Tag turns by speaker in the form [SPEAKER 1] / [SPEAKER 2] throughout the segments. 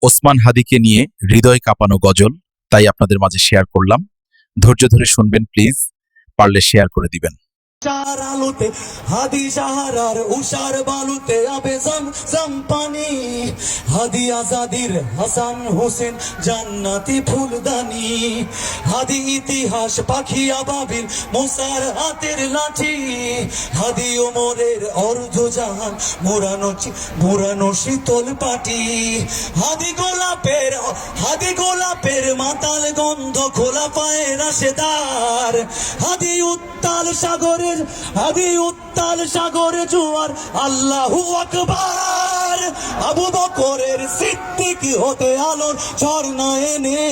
[SPEAKER 1] ওসমান হাদিকে নিয়ে হৃদয় কাঁপানো গজল, তাই আপনাদের মাঝে শেয়ার করলাম। ধৈর্য ধরে শুনবেন প্লিজ, পারলে শেয়ার করে দিবেন।
[SPEAKER 2] চার আলোতে হাদি সাহারার উষার বালুতে আবে জম পানি, হাদি আজাদির হাসান হোসেন জান্নাতি ফুলদানি, হাদি ইতিহাস পাখি আবাবিল মোসার হাতের লাঠি, হাদি ওমরের অর্ধ জাহান মোরানো শীতল পাটি, হাদি গোলাপের মাতাল গন্ধ খোলা পায়ে রাশেদার, হাদি উত্তাল সাগরে জোয়ার আল্লাহু আকবার, আবু বকরের সিদ্দিক হতে আলোর ঝর্ণা এনে,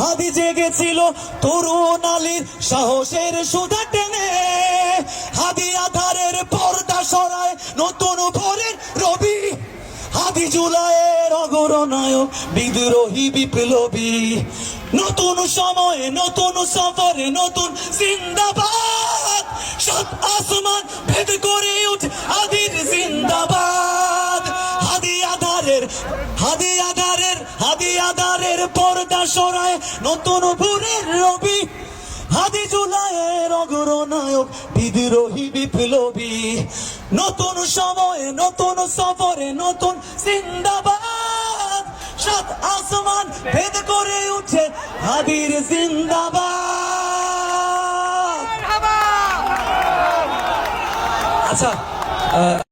[SPEAKER 2] হাদি জেগেছিল তরুণ আলীর সাহসের সুধা টেনে, হাদি আধারের পর্দা সরায় নতুন ভোরের রবি, হাদি জুলাইয়ের অগ্রনায়ক বিদ্রোহী বিপ্লবী, নতুন সময়ে নতুন সফরে নতুন জিন্দাবাদ, সাত আসমান ভেদ করে উঠে হাদির জিন্দাবাদ, হাদি আধারের পর্দা সরায় নতুন ভোরের রবি, হাদি জুলাইয়ের অগ্রনায়ক বিদ্রোহী বিপ্লবী, নতুন সময়ে নতুন সফরে নতুন জিন্দাবাদ, সাত আসমান ভেদ করে উঠে হাদির জিন্দাবাদ। আচ্ছা